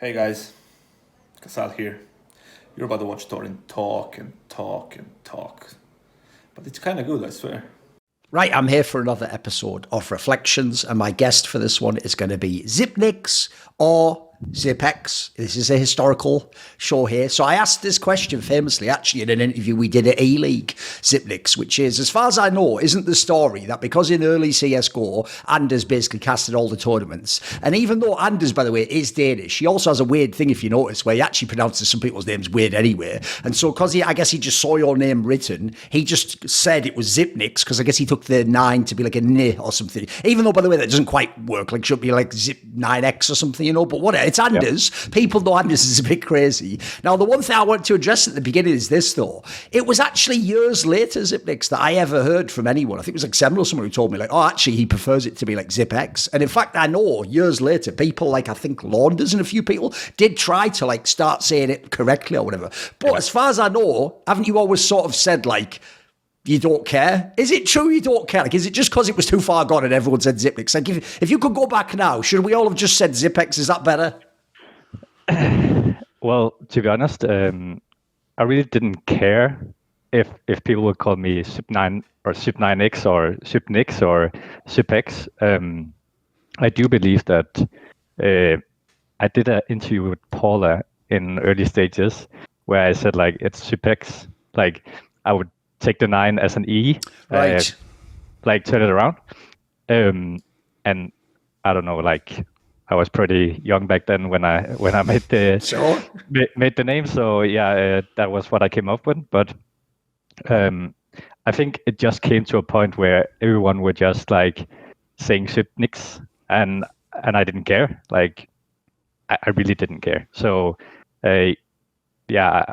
Hey guys, Casal here. You're about to watch Thorin talk and talk and talk. But it's kind of good, I swear. Right, I'm here for another episode of Reflections, and my guest for this one is going to be Xyp9x or Xyp9x. This is a historical show here. So I asked this question famously, actually, in an interview we did at E-League, Xyp9x, which is, as far as I know, isn't the story that because in early CSGO, Anders basically casted all the tournaments. And even though Anders, by the way, is Danish, he also has a weird thing, if you notice, where he actually pronounces some people's names weird anyway. And so because I guess he just saw your name written, he just said it was Xyp9x, because I guess he took the 9 to be like a N or something. Even though, by the way, that doesn't quite work. Like, should be like Xyp9x or something, you know, but whatever. It's Anders. Yep. People know Anders is a bit crazy. Now, the one thing I want to address at the beginning is this, though. It was actually years later, Xyp9x, that I ever heard from anyone. I think it was like Semler or someone who told me, like, oh, actually, he prefers it to be like Xyp9x. And in fact, I know years later, people like, I think Launders and a few people did try to like start saying it correctly or whatever. But as far as I know, haven't you always sort of said like, you don't care? Is it true you don't care? Like, is it just because it was too far gone and everyone said Xyp9x? Like, if you could go back now, should we all have just said Xyp9x? Is that better? Well, to be honest, I really didn't care if people would call me Xyp9 or Xyp9x or Xyp9x or Xyp9x. I do believe that I did an interview with Paula in early stages where I said like it's Xyp9x. Like I would take the 9 as an E, right? Like turn it around. And I don't know, like I was pretty young back then when I made the made the name. So yeah, that was what I came up with. But I think it just came to a point where everyone were just like saying Xyp9x, and I didn't care. Like I really didn't care. So yeah,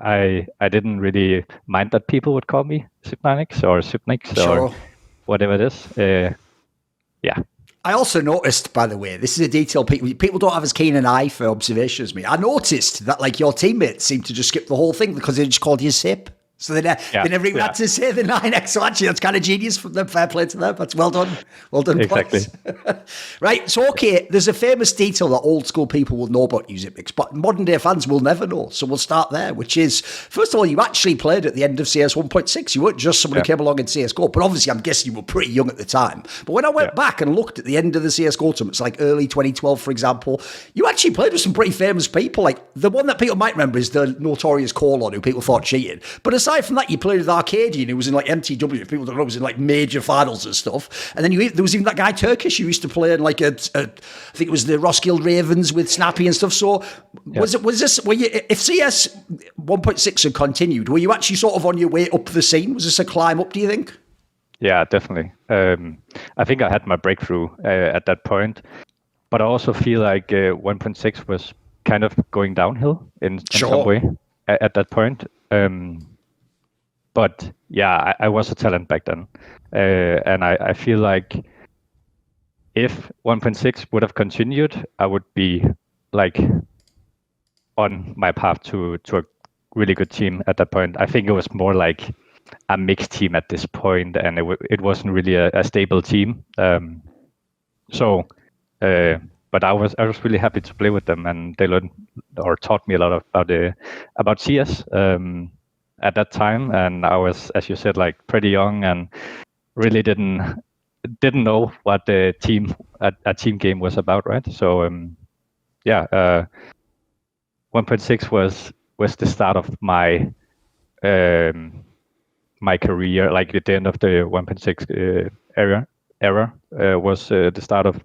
I didn't really mind that people would call me Xyp9x or Xyp9x or whatever it is. Yeah. I also noticed, by the way, this is a detail people don't have as keen an eye for observation as me. I noticed that like your teammates seemed to just skip the whole thing because they just called you Sip. So they never even had to say the 9x. So actually, that's kind of genius from them. Fair play to them. That's well done. Well done. Exactly. Right. So, okay, there's a famous detail that old school people will know about you, Xyp9x, but modern day fans will never know. So we'll start there, which is, first of all, you actually played at the end of CS 1.6. You weren't just someone who came along in CSGO, but obviously I'm guessing you were pretty young at the time. But when I went back and looked at the end of the CSGO tournaments, like early 2012, for example, you actually played with some pretty famous people. Like the one that people might remember is the notorious Colon, who people thought cheated. But aside from that, you played with Arcadian, who was in like MTW. People don't know, was in like major finals and stuff. And then there was even that guy Turkish who used to play in like I think it was the Roskilde Ravens with Snappy and stuff. So was this were you, if CS 1.6 had continued, were you actually sort of on your way up the scene? Was this a climb up, do you think? Yeah, definitely. I think I had my breakthrough at that point, but I also feel like 1.6 was kind of going downhill in some way at that point. But yeah, I was a talent back then. And I feel like if 1.6 would have continued, I would be like on my path to a really good team at that point. I think it was more like a mixed team at this point, and it wasn't really a stable team. But I was really happy to play with them, and they learned or taught me a lot about CS at that time. And I was, as you said, like pretty young and really didn't know what the team a team game was about, right? So 1.6 was the start of my my career. Like at the end of the 1.6 era was the start of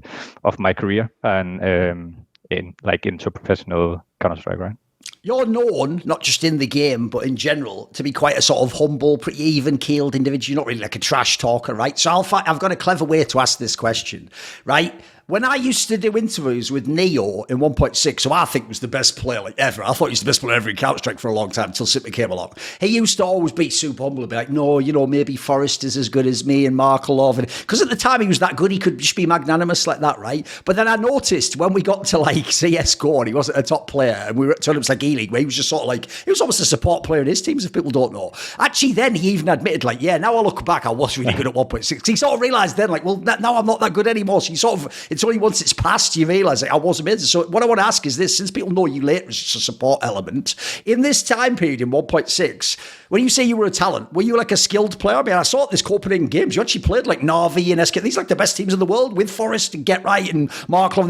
my career and into professional Counter-Strike, right? You're known, not just in the game, but in general, to be quite a sort of humble, pretty even-keeled individual. You're not really like a trash talker, right? So I've got a clever way to ask this question, right? When I used to do interviews with Neo in 1.6, who I think was the best player like ever, I thought he was the best player ever in Counter-Strike for a long time until Xyp9x came along. He used to always be super humble and be like, no, you know, maybe Forrest is as good as me and Markelov. Because at the time he was that good, he could just be magnanimous like that, right? But then I noticed when we got to like CSGO and he wasn't a top player and we were at tournaments like League, where he was just sort of like, he was almost a support player in his teams, if people don't know. Actually, then he even admitted, like, yeah, now I look back, I was really good at 1.6. He sort of realised then, like, well, now I'm not that good anymore. So you sort of, it's only once it's passed you realise, like, I was amazing. So what I want to ask is this, since people know you later as just a support element, in this time period in 1.6, when you say you were a talent, were you like a skilled player? I mean, I saw at this Copenhagen Games, you actually played like Navi and SK. These are like the best teams in the world with Forest and Get Right and Markle.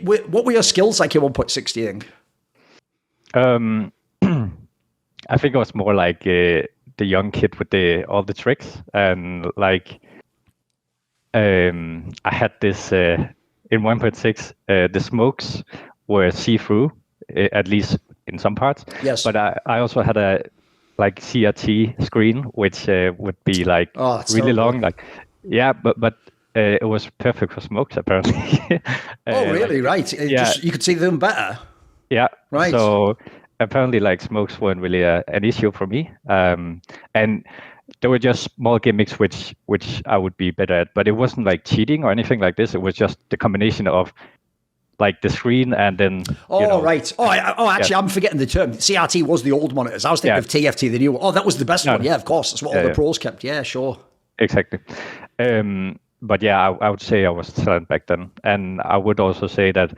What were your skills like in 1.6, do you think? I think I was more like the young kid with all the tricks, and like I had this in 1.6. The smokes were see-through, at least in some parts. Yes. But I also had a like CRT screen, which would be like really long. Like, yeah, but it was perfect for smokes apparently. Really? Right. You could see them better. Yeah. Right. So apparently, like, smokes weren't really an issue for me. And there were just small gimmicks which I would be better at, but it wasn't like cheating or anything like this. It was just the combination of like the screen and then. Right. Actually, I'm forgetting the term. CRT was the old monitors. I was thinking of TFT, the new one. Oh, that was the best one. Yeah, of course. That's what all the pros kept. Yeah, sure. Exactly. But yeah, I would say I was a talent back then, and I would also say that,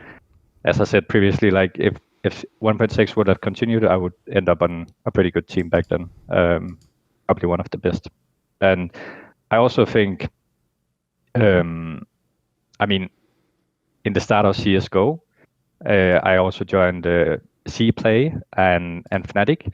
as I said previously, like if 1.6 would have continued, I would end up on a pretty good team back then. Probably one of the best. And I also think, I mean, in the start of CSGO, I also joined C-Play and FNATIC.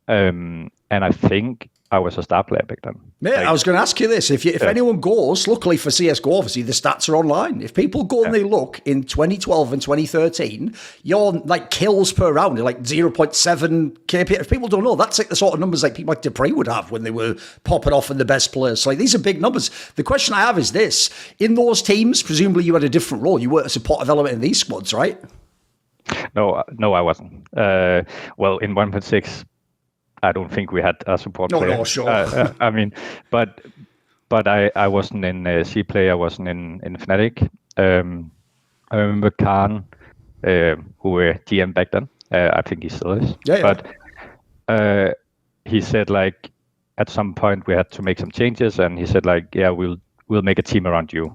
And I think I was a star player back then. Yeah, I was going to ask you this. If anyone goes, luckily for CSGO, obviously the stats are online. If people go and they look in 2012 and 2013, your like kills per round are like 0.7 KP. If people don't know, that's like the sort of numbers like people like dupreeh would have when they were popping off in the best players. So like these are big numbers. The question I have is this. In those teams, presumably you had a different role. You were a supportive element in these squads, right? No, I wasn't. Well, in 1.6, I don't think we had a support player. No, sure. I mean, but I wasn't in C-Play. I wasn't in FNATIC. I remember Khan, who were GM back then. I think he still is. Yeah. But he said, like, at some point we had to make some changes, and he said, like, yeah, we'll make a team around you.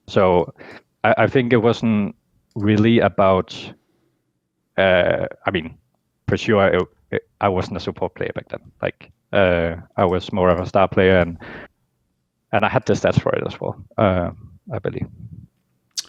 So I think it wasn't really about. I mean, for sure. I wasn't a support player back then. Like, I was more of a star player, and I had the stats for it as well, I believe.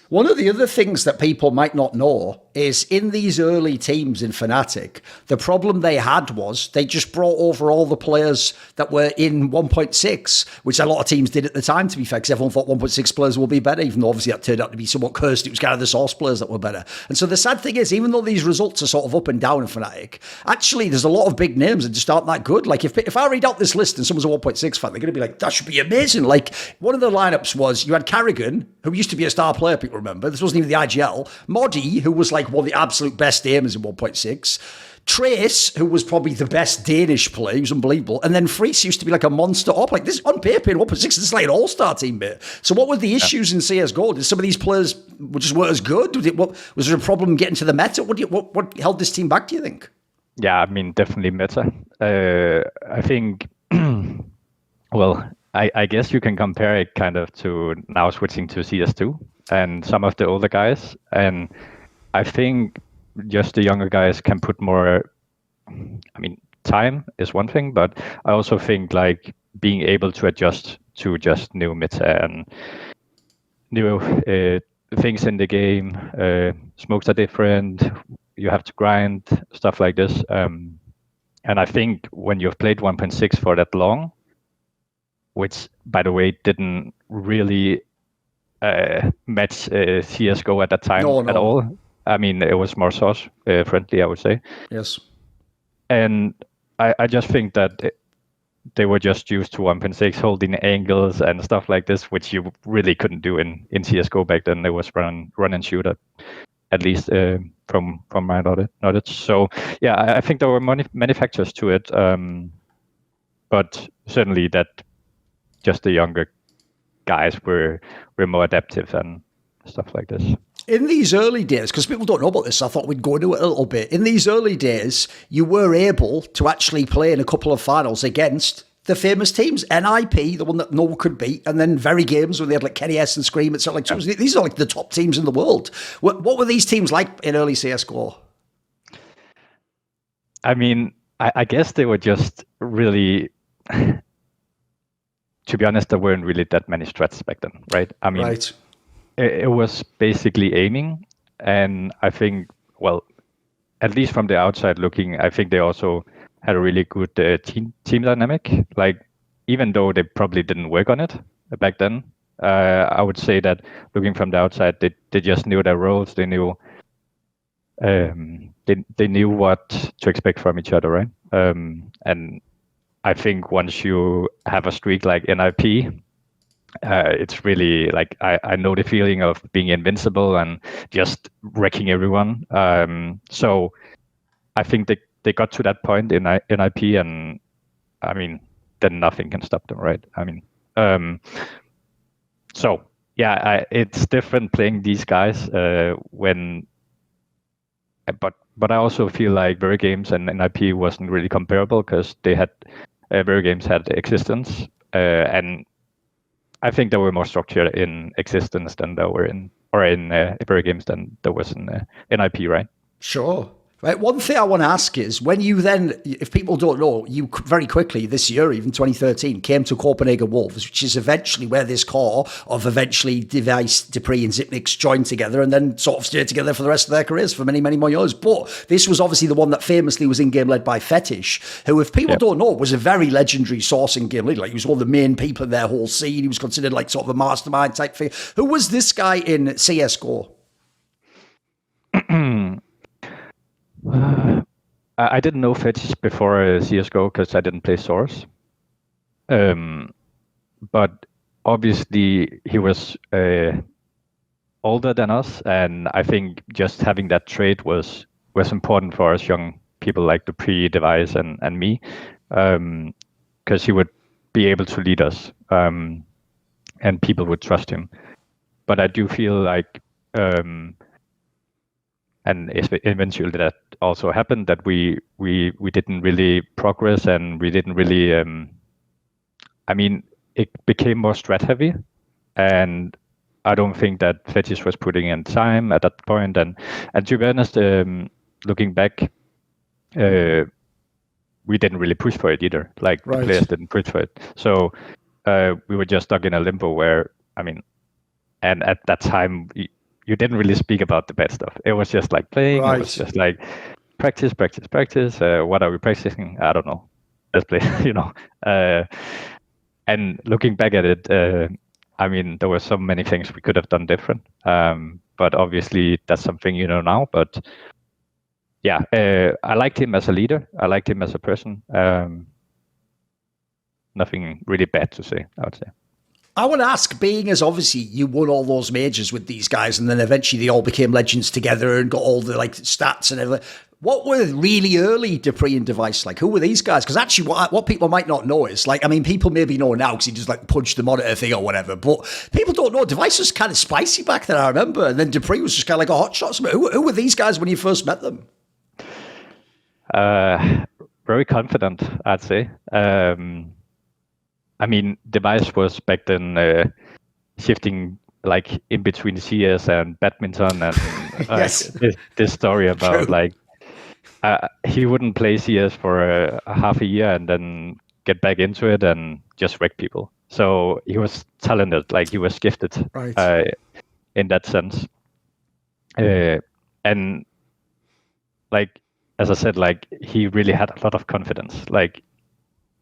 One of the other things that people might not know is in these early teams in FNATIC, the problem they had was they just brought over all the players that were in 1.6, which a lot of teams did at the time, to be fair, because everyone thought 1.6 players will be better, even though obviously that turned out to be somewhat cursed. It was kind of the source players that were better. And so the sad thing is, even though these results are sort of up and down in FNATIC, actually there's a lot of big names that just aren't that good. Like if I read out this list and someone's a 1.6 fan, they're going to be like, that should be amazing. Like one of the lineups was you had karrigan, who used to be a star player, people remember. This wasn't even the IGL. Modi, who was like one of the absolute best aimers in 1.6. Trace, who was probably the best Danish player, he was unbelievable. And then Friis used to be like a monster op. Like this on paper in 1.6, this is like an all-star team, mate. So what were the issues in CSGO? Did some of these players just weren't as good? Was there a problem getting to the meta? What held this team back, do you think? Yeah, I mean, definitely meta. I think, well, I guess you can compare it kind of to now switching to CS2 and some of the older guys. And I think just the younger guys can put more, I mean, time is one thing, but I also think like being able to adjust to just new meta and new things in the game. Smokes are different. You have to grind, stuff like this. And I think when you've played 1.6 for that long, which, by the way, didn't really match CSGO at that time at all. I mean, it was more source friendly, I would say. Yes. And I just think that they were just used to 1.6 holding angles and stuff like this, which you really couldn't do in CSGO back then. It was run and shoot at least from my knowledge. So yeah, I think there were many factors to it, but certainly that just the younger guys were more adaptive and stuff like this. in these early days, because people don't know about this, so I thought we'd go into it a little bit. In these early days, you were able to actually play in a couple of finals against the famous teams, NIP, the one that no one could beat, and then VeryGames, where they had like Kenny S and Scream. It's like, so these are like the top teams in the world. What were these teams like in early CSGO? I mean, I guess they were just really, to be honest, there weren't really that many strats back then, right? I mean, it was basically aiming, and I think, well, at least from the outside looking, I think they also had a really good team dynamic. Like, even though they probably didn't work on it back then, I would say that looking from the outside, they just knew their roles. They knew they knew what to expect from each other, right? And I think once you have a streak like NIP, it's really like I know the feeling of being invincible and just wrecking everyone. So I think they got to that point in NIP, and I mean, then nothing can stop them, right? I mean, so yeah, it's different playing these guys when. But I also feel like VeryGames and NIP wasn't really comparable because they had VeryGames had existence, and I think there were more structure in existence than there were in VeryGames than there was in NIP, right? Sure. Right. One thing I want to ask is, when you then, if people don't know, you very quickly this year, even 2013, came to Copenhagen Wolves, which is eventually where this core of eventually Device, dupreeh, and Xyp9x joined together and then sort of stayed together for the rest of their careers for many, many more years. But this was obviously the one that famously was in game led by FeTiSh, who, if people don't know, was a very legendary source in game lead. Like, he was one of the main people in their whole scene. He was considered like sort of a mastermind type figure. Who was this guy in CSGO? I didn't know FeTiSh before CSGO because I didn't play Source. But obviously he was older than us, and I think just having that trait was important for us young people like dupreeh, Device, and me, because he would be able to lead us, and people would trust him. But I do feel like, and eventually that also happened, that we didn't really progress, and we didn't really. I mean, it became more strat heavy, and I don't think that FeTiSh was putting in time at that point. And to be honest, looking back, we didn't really push for it either. Like, the players didn't push for it, so we were just stuck in a limbo where, I mean, and at that time you didn't really speak about the bad stuff. It was just like playing. It was just like practice. What are we practicing? I don't know. Let's play, you know. And looking back at it, I mean, there were so many things we could have done different. But obviously, that's something you know now. But yeah, I liked him as a leader. I liked him as a person. Nothing really bad to say, I would say. I would ask, being as obviously you won all those majors with these guys, and then eventually they all became legends together and got all the like stats and everything. What were really early dupreeh and Device like? Who were these guys? Because actually, what people might not know is, like, I mean, people maybe know now because he just like punched the monitor thing or whatever, but people don't know. Device was kind of spicy back then, I remember, and then dupreeh was just kind of like a hot shot. Who were these guys when you first met them? Very confident, I'd say. I mean, Device was back then shifting like in between CS and badminton, and this story about like he wouldn't play CS for a half a year and then get back into it and just wreck people. So he was talented, like he was gifted in that sense. And like, as I said, like he really had a lot of confidence, like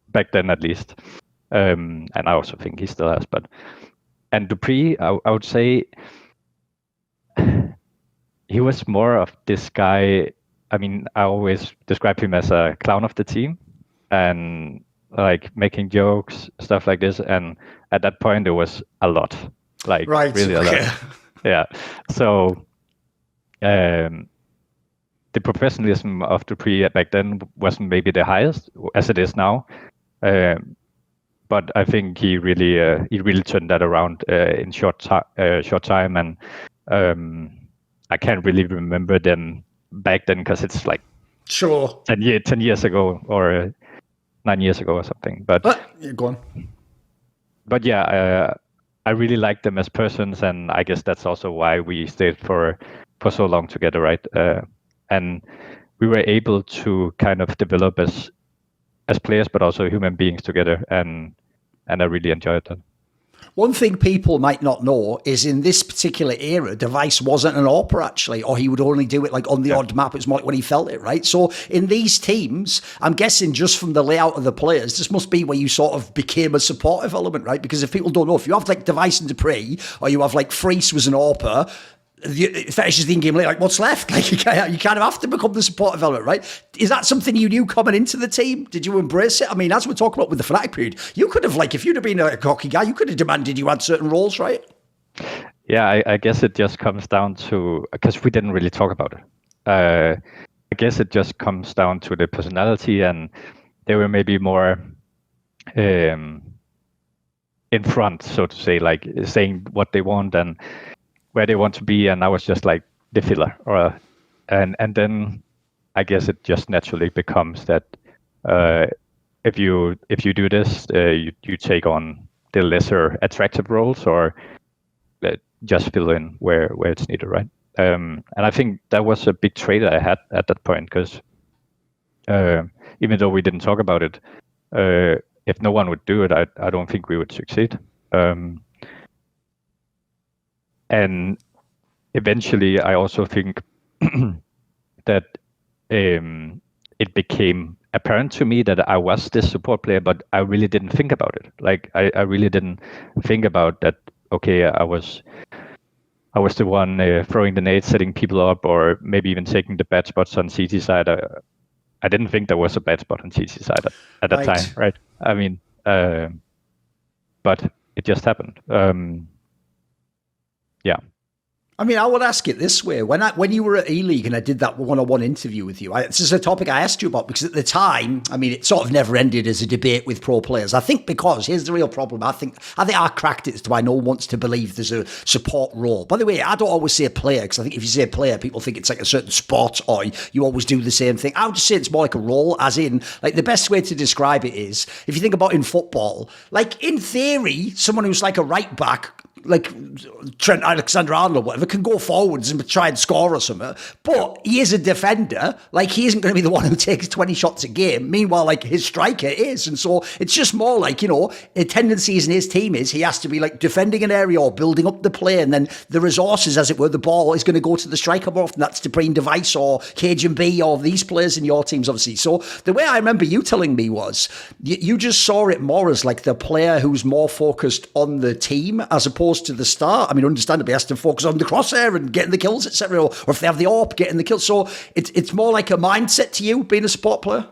back then at least. And I also think he still has, and dupreeh, I would say he was more of this guy. I mean, I always describe him as a clown of the team, and like making jokes, stuff like this. And at that point, it was a lot, like really a lot. Yeah. So the professionalism of dupreeh back then wasn't maybe the highest as it is now. But I think he really turned that around in short time, and I can't really remember them back then because it's like Sure. 10 years ago or 9 years ago or something. But yeah, go on. But yeah, I really like them as persons, and I guess that's also why we stayed for so long together, right? And we were able to kind of develop as players, but also human beings together, and I really enjoyed that. One thing people might not know is in this particular era, Device wasn't an AWPer actually, or he would only do it like on the odd map. It was more like when he felt it, right? So in these teams, I'm guessing just from the layout of the players, this must be where you sort of became a supportive element, right? Because if people don't know, if you have like Device and dupreeh, or you have like Freeze was an AWPer, FeTiSh is the in-game layer, like what's left? Like you kind of have to become the supportive element, right? Is that something you knew coming into the team? Did you embrace it? I mean, as we're talking about with the FNATIC period, you could have, like, if you'd have been a cocky guy, you could have demanded you had certain roles, right? Yeah, I guess it just comes down to, because we didn't really talk about it. I guess it just comes down to the personality, and they were maybe more in front, so to say, like saying what they want and where they want to be, and I was just like the filler, and then I guess it just naturally becomes that if you do this, you take on the lesser attractive roles, or just fill in where it's needed, right? And I think that was a big trait I had at that point, because even though we didn't talk about it, if no one would do it, I don't think we would succeed. And eventually, I also think that it became apparent to me that I was this support player, but I really didn't think about it. Like I really didn't think about that. Okay, I was the one throwing the nades, setting people up, or maybe even taking the bad spots on CT side. I didn't think there was a bad spot on CT side at that time, right? I mean, but it just happened. Yeah. I mean, I would ask it this way. When you were at E-League and I did that one-on-one interview with you, this is a topic I asked you about because at the time, I mean, it sort of never ended as a debate with pro players. I think because, here's the real problem, I think I cracked it as to why no one wants to believe there's a support role. By the way, I don't always say a player, because I think if you say player, people think it's like a certain sport or you always do the same thing. I would just say it's more like a role, as in, like the best way to describe it is, if you think about in football, like in theory, someone who's like a right back, like Trent Alexander-Arnold or whatever, can go forwards and try and score or something. But he is a defender. Like, he isn't going to be the one who takes 20 shots a game. Meanwhile, like, his striker is. And so it's just more like, you know, a tendencies in his team is he has to be, like, defending an area or building up the play. And then the resources, as it were, the ball is going to go to the striker more often. That's dupreeh Device or cajunb or these players in your teams, obviously. So the way I remember you telling me was you just saw it more as, like, the player who's more focused on the team as opposed to the start. I mean, understandably, has to focus on the crosshair and getting the kills, etc. Or if they have the AWP, getting the kills. So it's more like a mindset to you being a support player.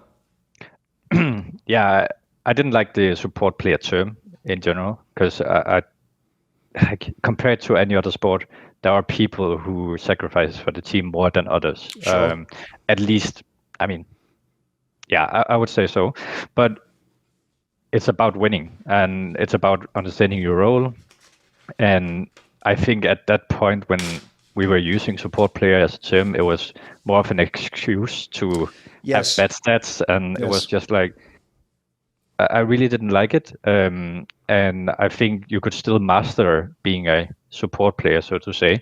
Yeah, I didn't like the support player term in general because I compared to any other sport, there are people who sacrifice for the team more than others. Sure. At least, I mean, yeah, I would say so. But it's about winning, and it's about understanding your role. And I think at that point when we were using support player as a term, it was more of an excuse to have bad stats. And it was just like, I really didn't like it. And I think you could still master being a support player, so to say.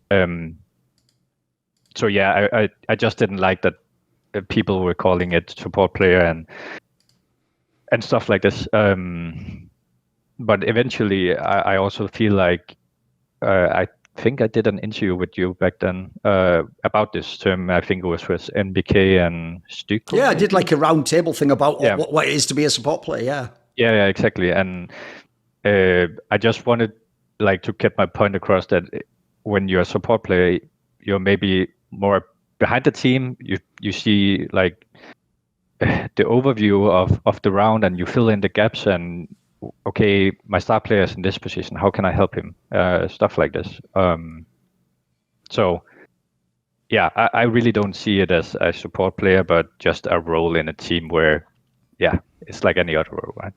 So yeah, I just didn't like that people were calling it support player and stuff like this. But eventually, I also feel like I think I did an interview with you back then about this term. I think it was with NBK and Stykl. Yeah, I did like a round table thing about what it is to be a support player. Yeah. Yeah, exactly. And I just wanted like to get my point across that when you're a support player, you're maybe more behind the team. You see like the overview of the round, and you fill in the gaps and. Okay, my star player is in this position. How can I help him? Stuff like this. So, yeah, I really don't see it as a support player, but just a role in a team where, yeah, it's like any other role, right?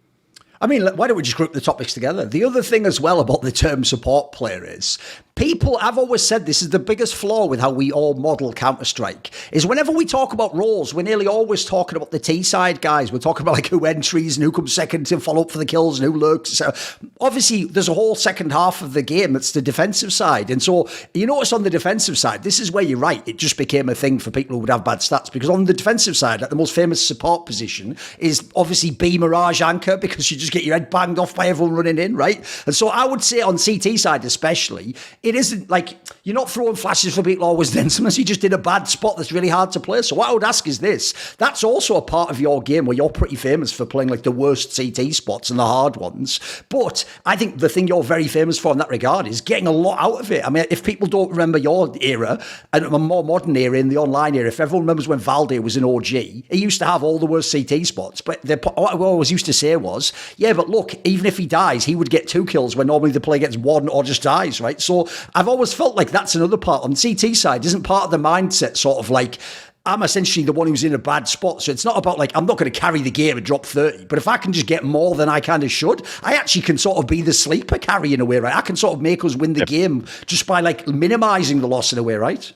I mean, why don't we just group the topics together? The other thing as well about the term support player is I've always said this is the biggest flaw with how we all model Counter-Strike, is whenever we talk about roles, we're nearly always talking about the T-side guys. We're talking about like who entries and who comes second to follow up for the kills and who lurks. So obviously, there's a whole second half of the game that's the defensive side. And so you notice on the defensive side, this is where you're right. It just became a thing for people who would have bad stats, because on the defensive side, like the most famous support position is obviously B Mirage Anchor, because you just get your head banged off by everyone running in, right? And so I would say on CT side especially, it isn't like you're not throwing flashes for people always then, sometimes you just in a bad spot that's really hard to play. So what I would ask is this, that's also a part of your game where you're pretty famous for playing like the worst CT spots and the hard ones. But I think the thing you're very famous for in that regard is getting a lot out of it. I mean, if people don't remember your era and a more modern era in the online era, if everyone remembers when Valde was an OG, he used to have all the worst CT spots. But what I always used to say was, yeah, but look, even if he dies, he would get 2 kills when normally the player gets 1 or just dies, right? So I've always felt like that's another part. On the CT side, isn't part of the mindset sort of like, I'm essentially the one who's in a bad spot. So it's not about like, I'm not going to carry the game and drop 30. But if I can just get more than I kind of should, I actually can sort of be the sleeper carry in a way, right? I can sort of make us win the game just by like minimizing the loss in a way, right?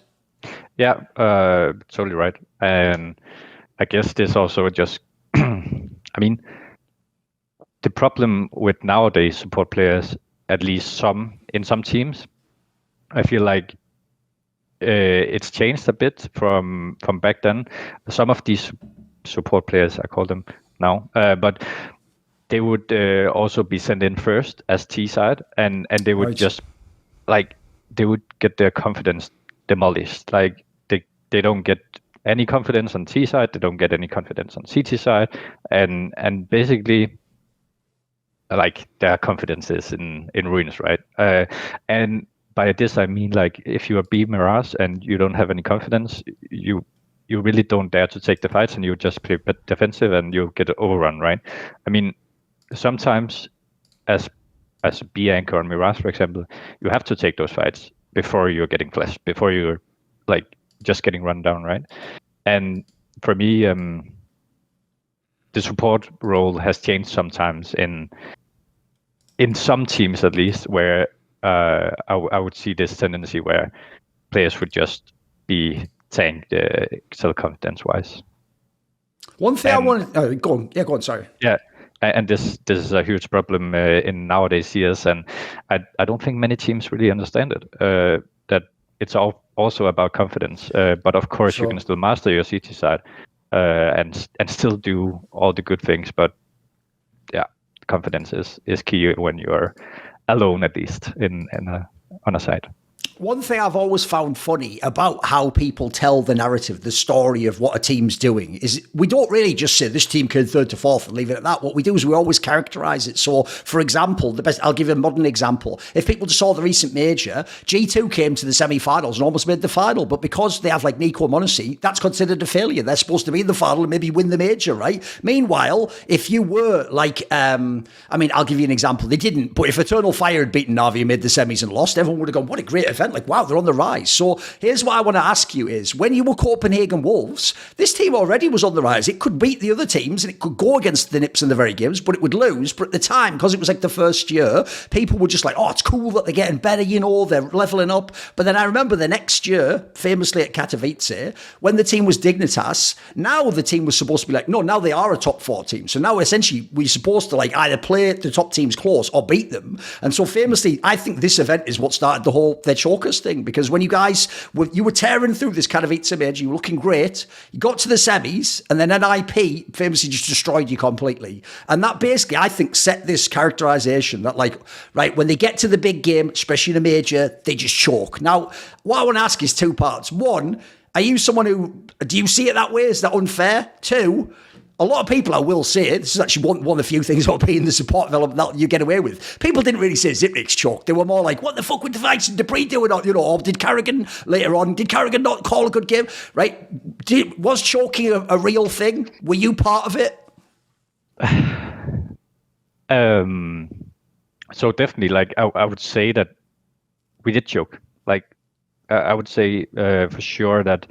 Yeah, totally right. And I guess this also just, I mean, the problem with nowadays support players, at least in some teams, I feel like it's changed a bit from back then. Some of these support players, I call them now, but they would also be sent in first as T side, and they would just like they would get their confidence demolished. Like they don't get any confidence on T side, they don't get any confidence on CT side, and basically like their confidence is in ruins, right? And by this I mean like if you are B Mirage and you don't have any confidence, you really don't dare to take the fights, and you just play defensive and you get overrun, right? I mean, sometimes as B Anchor on Mirage, for example, you have to take those fights before you're getting flashed, before you're like just getting run down, right? And for me, the support role has changed sometimes in some teams, at least, where I would see this tendency where players would just be tanked self-confidence wise. One thing I want to go on. Sorry. Yeah, and this is a huge problem in nowadays CS, and I don't think many teams really understand it. That it's also about confidence, but of course you can still master your CT side and still do all the good things. But yeah, confidence is key when you're alone, at least on a side. One thing I've always found funny about how people tell the narrative, the story of what a team's doing, is we don't really just say this team came 3rd to 4th and leave it at that. What we do is we always characterize it. So, for example, I'll give you a modern example. If people just saw the recent major, G2 came to the semi-finals and almost made the final, but because they have like Nico Monacy, that's considered a failure. They're supposed to be in the final and maybe win the major, right? Meanwhile, if you were like, I'll give you an example. They didn't, but if Eternal Fire had beaten Na'Vi and made the semis and lost, everyone would have gone, what a great event. Like, wow, they're on the rise. So here's what I want to ask you is, when you were Copenhagen Wolves, this team already was on the rise. It could beat the other teams and it could go against the Nips and the VeryGames, but it would lose. But at the time, because it was like the first year, people were just like, oh, it's cool that they're getting better, they're leveling up. But then I remember the next year, famously at Katowice, when the team was Dignitas, now the team was supposed to be like, no, now they are a top 4 team. So now essentially we're supposed to like either play the top teams close or beat them. And so famously, I think this event is what started the whole their chokers thing, because when you guys you were tearing through this Katowice major, you were looking great, you got to the semis, and then NIP famously just destroyed you completely. And that basically, I think, set this characterization that like, right, when they get to the big game, especially in a major, they just choke. Now, what I want to ask is 2 parts. 1, are you someone do you see it that way? Is that unfair? 2, a lot of people, I will say, this is actually one of the few things about being the support development that you get away with. People didn't really say Xyp9x choked. They were more like, what the fuck with the fights and dupreeh doing? Or did karrigan later on, did karrigan not call a good game? Right? Was choking a real thing? Were you part of it? So definitely, like, I would say that we did choke. Like, I would say for sure that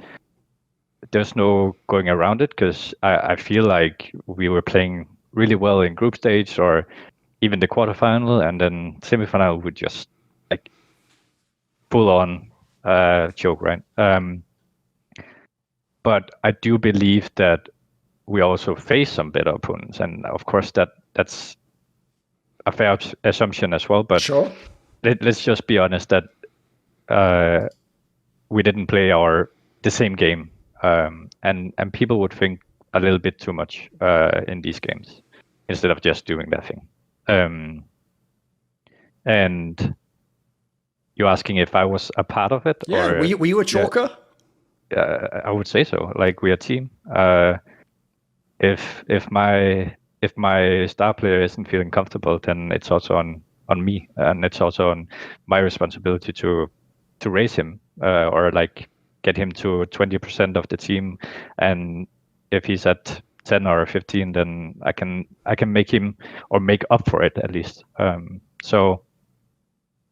there's no going around it, because I feel like we were playing really well in group stage or even the quarterfinal, and then semifinal would just like full on choke, right? But I do believe that we also face some better opponents, and of course that's a fair assumption as well. But Sure. let's just be honest that we didn't play the same game, and people would think a little bit too much in these games instead of just doing their thing. And you're asking if I was a part of it? Yeah, or, were you a choker? Yeah, I would say so. Like, we're a team. If my star player isn't feeling comfortable, then it's also on me, and it's also on my responsibility to raise him, or like get him to 20% of the team. And if he's at 10 or 15, then I can make him, or make up for it at least. So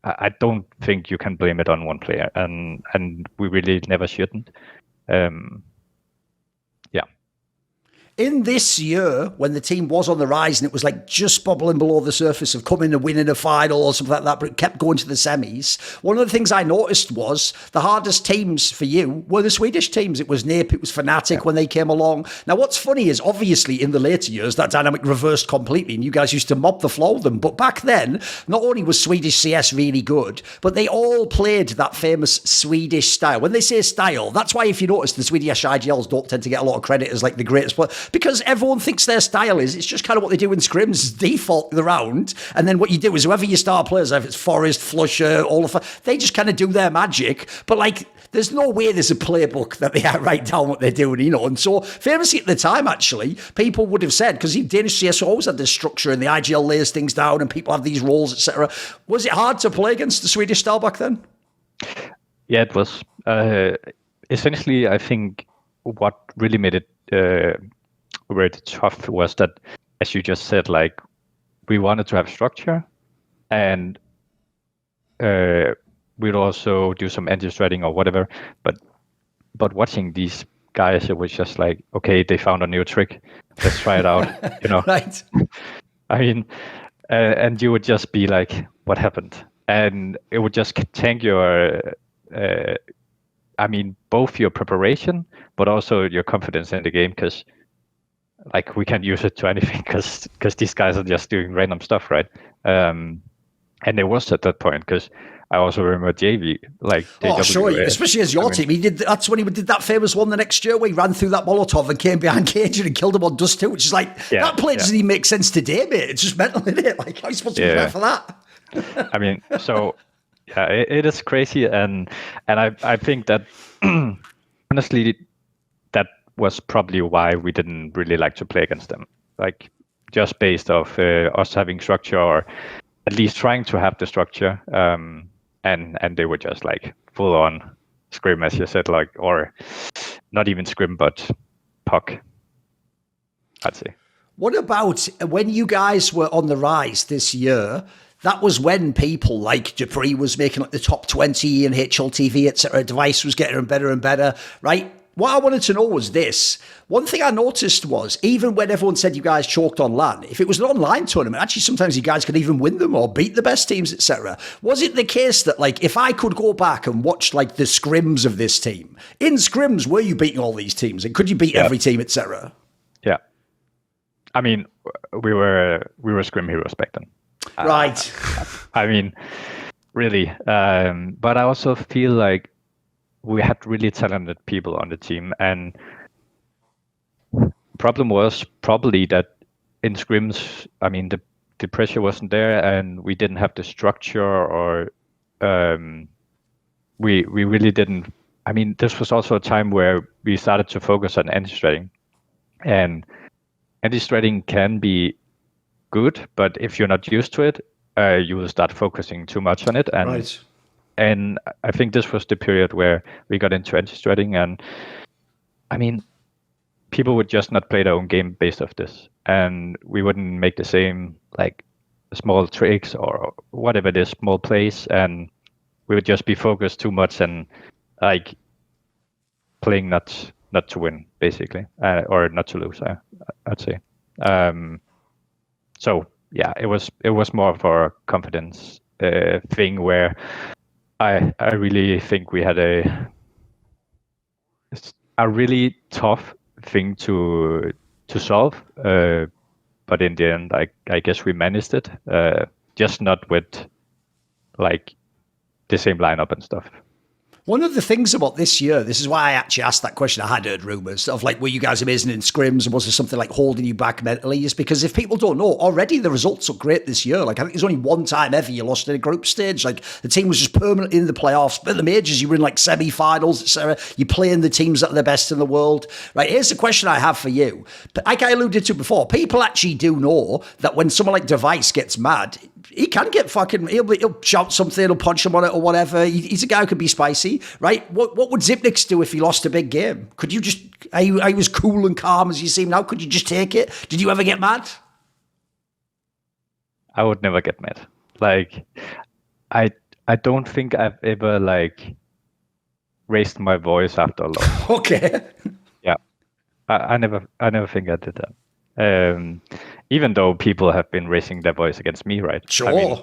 I don't think you can blame it on one player, and we really never shouldn't. In this year, when the team was on the rise and it was like just bubbling below the surface of coming and winning a final or something like that, but it kept going to the semis, one of the things I noticed was the hardest teams for you were the Swedish teams. It was NiP, it was FNATIC when they came along. Now, what's funny is obviously in the later years, that dynamic reversed completely and you guys used to mop the floor with them. But back then, not only was Swedish CS really good, but they all played that famous Swedish style. When they say style, that's why if you notice, the Swedish IGLs don't tend to get a lot of credit as like the greatest player, because everyone thinks their style is, it's just kind of what they do in scrims, default the round, and then what you do is whoever your star players, if it's Forest, flusha, all of they just kind of do their magic, but like there's no way there's a playbook that they write down what they're doing, you know. And so famously at the time, actually, people would have said, because Danish CS always had this structure and the IGL lays things down and people have these roles, etc. Was it hard to play against the Swedish style back then? Yeah, it was. Essentially, I think what really made it very tough was that, as you just said, like, we wanted to have structure, and we'd also do some anti-threading or whatever, but watching these guys, it was just like, okay, they found a new trick, let's try it out, you know. Right. I mean, and you would just be like, what happened? And it would just tank your both your preparation but also your confidence in the game, because like we can't use it to anything because these guys are just doing random stuff, right? And it was at that point, because I also remember JV, like JW, sure, especially as your team. He did. That's when he did that famous one the next year where he ran through that Molotov and came behind Cajun and killed him on Dust 2, which is like, that play doesn't even make sense today, mate. It's just mental, isn't it? Like, how are you supposed to prepare for that? I mean, so yeah, it is crazy, and I think that honestly, that was probably why we didn't really like to play against them. Like, just based off us having structure, or at least trying to have the structure, and they were just like full on scrim, as you said, like, or not even scrim, but puck, I'd say. What about when you guys were on the rise this year? That was when people like dupreeh was making like the top 20 and HLTV, etc. Device was getting better and better, right? What I wanted to know was this. One thing I noticed was, even when everyone said you guys choked on LAN, if it was an online tournament, actually sometimes you guys could even win them or beat the best teams, etc. Was it the case that, like, if I could go back and watch like the scrims of this team, in scrims, were you beating all these teams? And could you beat every team, etc.? Yeah. I mean, we were scrim heroes back then. Right. I mean, really. But I also feel like we had really talented people on the team, and problem was probably that in scrims, I mean, the pressure wasn't there, and we didn't have the structure, or we really didn't. I mean, this was also a time where we started to focus on anti-threading, and anti-threading can be good, but if you're not used to it, you will start focusing too much on it, and right. And I think this was the period where we got into anti-threading, and I mean, people would just not play their own game based off this, and we wouldn't make the same like small tricks or whatever it is, small plays, and we would just be focused too much and like playing not to win, basically, or not to lose. I'd say. So yeah, it was more of a confidence thing where I really think we had a really tough thing to solve, but in the end, I guess we managed it. Just not with like the same lineup and stuff. One of the things about this year, this is why I actually asked that question. I had heard rumours of like, were you guys amazing in scrims, and was there something like holding you back mentally? Is because if people don't know, already the results are great this year. Like I think there's only one time ever you lost in a group stage. Like the team was just permanently in the playoffs. But the majors, you were in like semi-finals, etc. You're playing the teams that are the best in the world. Right, here's the question I have for you. But like I alluded to before, people actually do know that when someone like Device gets mad, he can get fucking, he'll shout something, he'll punch him on it or whatever. He's a guy who can be spicy, right? What would Xyp9x do if he lost a big game? Could you just, are you as cool and calm as you seem now? Could you just take it? Did you ever get mad? I would never get mad. Like, I don't think I've ever like raised my voice after a loss. Okay. Yeah, I never think I did that. Even though people have been raising their voice against me, right? Sure. I mean,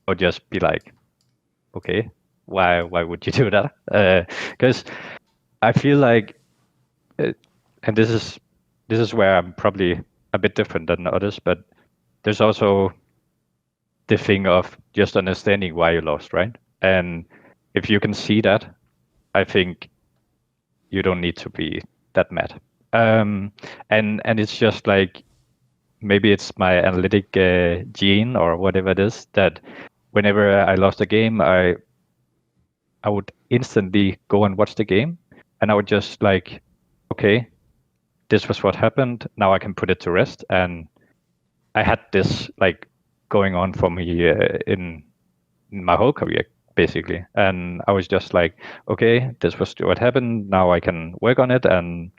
or just be like, okay, why would you do that? Because I feel like, and this is where I'm probably a bit different than others, but there's also the thing of just understanding why you lost, right? And if you can see that, I think you don't need to be that mad. And it's just like, maybe it's my analytic gene or whatever it is, that whenever I lost a game, I would instantly go and watch the game, and I would just like, okay, this was what happened, now I can put it to rest. And I had this like going on for me in my whole career basically, and I was just like, okay, this was what happened, now I can work on it and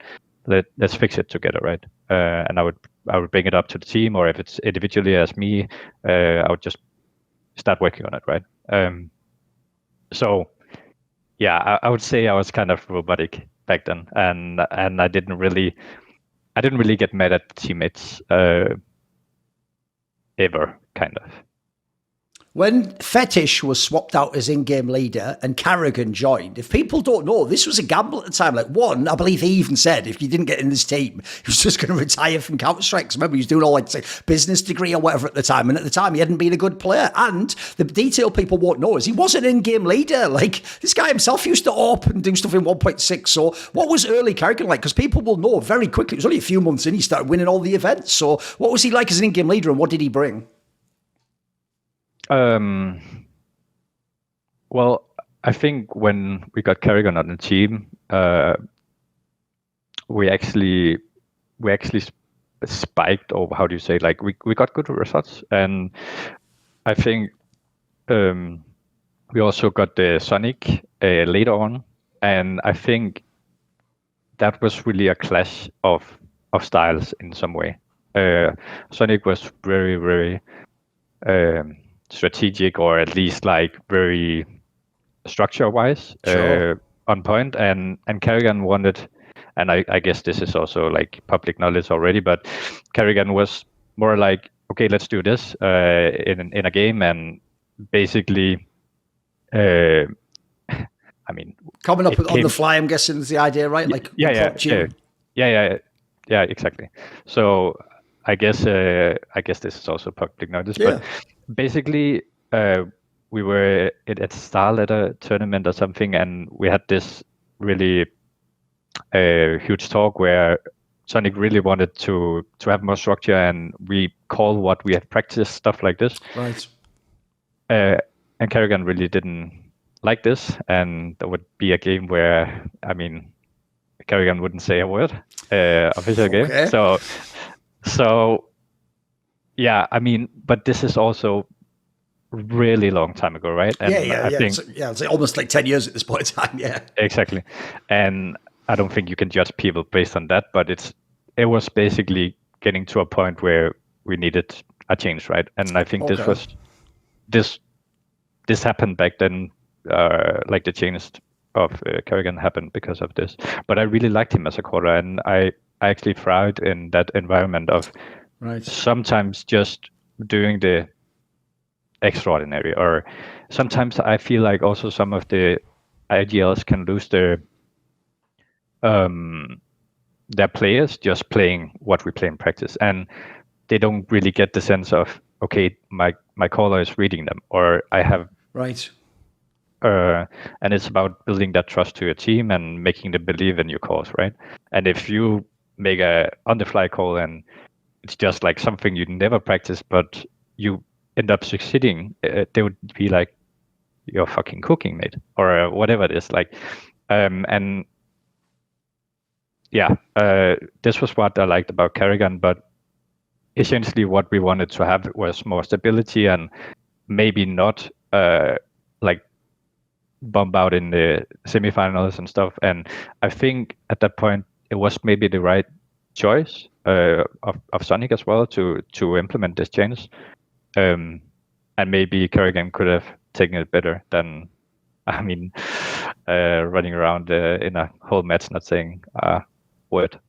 let's fix it together, right? And I would bring it up to the team, or if it's individually as me, I would just start working on it, right? So yeah, I would say I was kind of robotic back then, and I didn't really get mad at teammates ever, kind of. When FeTiSh was swapped out as in-game leader and karrigan joined, if people don't know, this was a gamble at the time. Like, one, I believe he even said if you didn't get in this team, he was just going to retire from Counter-Strike. Remember, he was doing all like say, business degree or whatever at the time. And at the time, he hadn't been a good player. And the detail people won't know is he was an in-game leader. Like, this guy himself used to AWP and do stuff in 1.6. So what was early karrigan like? Because people will know very quickly. It was only a few months in, he started winning all the events. So what was he like as an in-game leader, and what did he bring? Well, I think when we got karrigan on the team, we actually spiked, or how do you say, like we got good results, and I think we also got the Sonic later on, and I think that was really a clash of styles in some way. Sonic was very, very strategic, or at least like very structure-wise, sure. On point, and karrigan wanted, and I guess this is also like public knowledge already, but karrigan was more like, okay, let's do this in a game, and basically, I mean, coming up on the fly, I'm guessing is the idea, right? Like, yeah, exactly. So I guess this is also public knowledge, but basically, we were at Star at a tournament or something, and we had this really huge talk where Sonic really wanted to have more structure, and we call what we have practiced, stuff like this. Right. And karrigan really didn't like this, and there would be a game where, I mean, karrigan wouldn't say a word, official game. So yeah, I mean, but this is also really long time ago, right? And I think, it's like almost like 10 years at this point in time. Yeah, exactly. And I don't think you can judge people based on that, but it was basically getting to a point where we needed a change, right? And I think this happened back then, like the change of karrigan happened because of this. But I really liked him as a quarter, and I actually thrived in that environment of sometimes just doing the extraordinary, or sometimes I feel like also some of the IGLs can lose their players just playing what we play in practice, and they don't really get the sense of, okay, my caller is reading them, or I have right. And it's about building that trust to your team and making them believe in your cause, right? And if you make a on-the-fly call and it's just like something you never practice, but you end up succeeding, they would be like, "You're fucking cooking, mate," or whatever it is. Like, and yeah, this was what I liked about karrigan, but essentially what we wanted to have was more stability and maybe not like bump out in the semifinals and stuff. And I think at that point it was maybe the right choice of Sonic as well to implement this change. And maybe karrigan could have taken it better than, I mean, running around in a whole match not saying a word.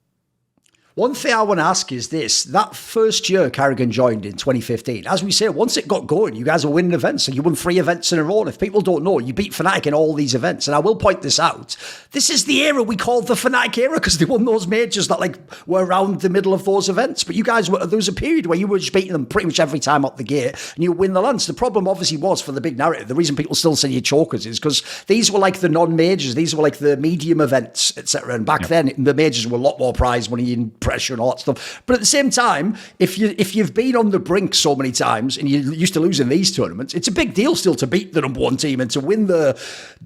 One thing I want to ask is this. That first year karrigan joined in 2015, as we say, once it got going, you guys were winning events, and you won 3 events in a row. And if people don't know, you beat FNATIC in all these events. And I will point this out. This is the era we called the FNATIC era, because they won those majors that like were around the middle of those events. But you guys there was a period where you were just beating them pretty much every time out the gate, and you win the lands. The problem obviously was, for the big narrative, the reason people still say you chokers is because these were like the non-majors. These were like the medium events, etc. And back then, the majors were a lot more prize money and pressure and all that stuff. But at the same time, if you've been on the brink so many times and you're used to losing these tournaments, it's a big deal still to beat the number 1 team and to win the